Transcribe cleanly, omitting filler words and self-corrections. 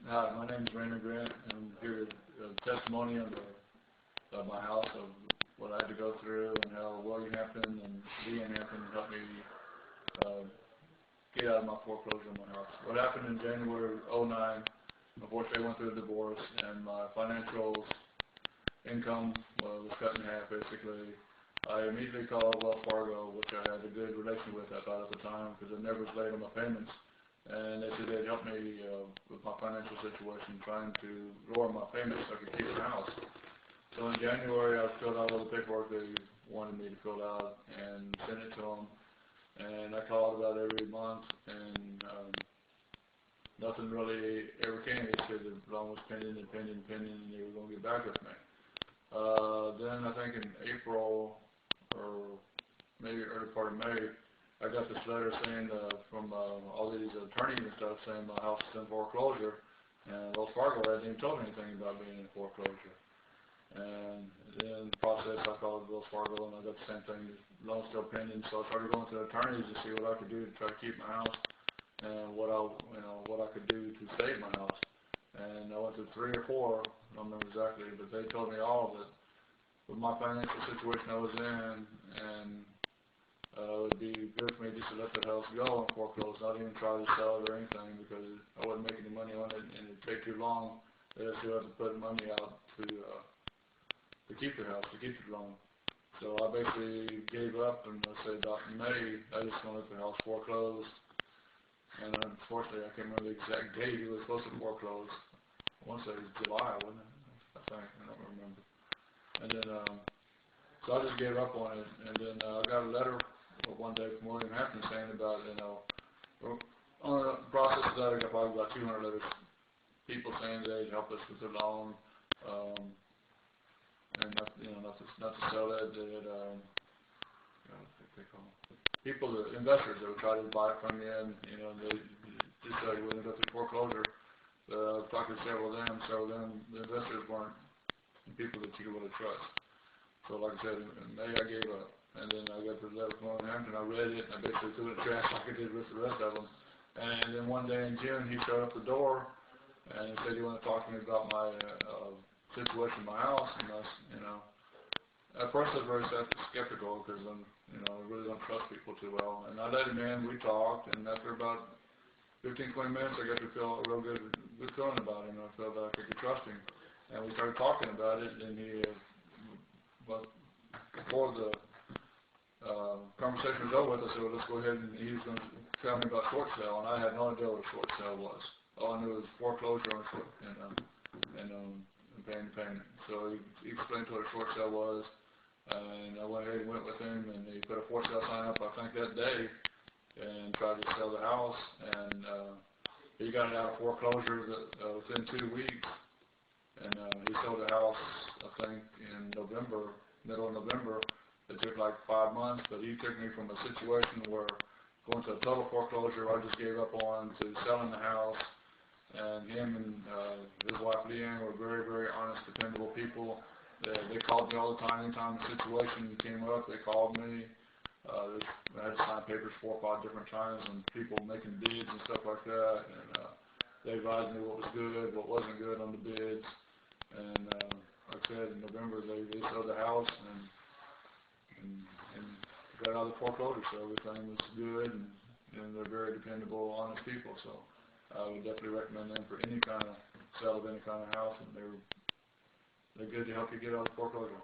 Hi, my name is Raymond Grant, and I'm here to testimony on my house of what I had to go through and how William Hampton and Dean Hampton helped me get out of my foreclosure on my house. What happened in January of '09, unfortunately I went through a divorce and my financial income was cut in half basically. I immediately called Wells Fargo, which I had a good relation with, I thought at the time, because I never was late on my payments. And they said they'd help me with my financial situation, trying to lower my payments so I could keep the house. So in January, I filled out all the paperwork they wanted me to fill out and sent it to them. And I called about every month, and nothing really ever came. They said the loan was pending, and they were going to get back with me. Then I think in April, or maybe early part of May, I got this letter saying from all these attorneys and stuff saying my house is in foreclosure, and Wells Fargo hadn't even told me anything about being in foreclosure. And then in the process, I called Wells Fargo and I got the same thing, the loan's still pending. So I started going to attorneys to see what I could do to try to keep my house and what I could do to save my house. And I went to 3 or 4, I don't remember exactly, but they told me all that with my financial situation I was in, and it would be good for me just to let the house go and foreclose, not even try to sell it or anything, because I wouldn't make any money on it and it'd take too long. They'd still have to put money out to keep the house, to keep the loan. So I basically gave up, and I said about May, I just want to let the house foreclose. And unfortunately, I can't remember the exact date it was supposed to foreclose. I want to say it was July, wasn't it? I think, I don't remember. And then, so I just gave up on it, and then I got a letter one day from William Hampton saying about, on the process of that, I got probably about 200 letters, people saying they'd help us with the loan, and not to sell it. They had, people, the investors that would try to buy it from you, and they just said we wouldn't go through foreclosure. I talked to several of them, the investors weren't people that you could really trust. So like I said, in May I gave up. And then I got the letter from Hampton, I read it, and I basically threw it in the trash like I did with the rest of them. And then one day in June, he showed up the door, and he said he wanted to talk to me about my situation in my house. And at first I was very skeptical, because I really don't trust people too well. And I let him in, we talked, and after about 15, 20 minutes, I got to feel a real good feeling about him. I felt like I could trust him. And we started talking about it, and but before the conversation was over with, I said, well, let's go ahead, and he was going to tell me about short sale, and I had no idea what a short sale was. All I knew was foreclosure and paying the payment. So he explained what a short sale was, and I went ahead and went with him, and he put a for sale sign up, I think that day, and tried to sell the house, and he got it out of foreclosure within 2 weeks, and he sold the house, I think, in November, middle of November. It took like 5 months, but he took me from a situation where going to a total foreclosure I just gave up on to selling the house. And him and his wife Leanne were very, very honest, dependable people. They called me all the time. Anytime the situation came up, they called me. I had to sign papers 4 or 5 different times, and people making bids and stuff like that. And they advised me what was good, what wasn't good on the bids. And like I said, in November they sold the house and got out of the foreclosure, so everything was good, and they're very dependable, honest people. So I would definitely recommend them for any kind of sale of any kind of house, and they're good to help you get out of the foreclosure.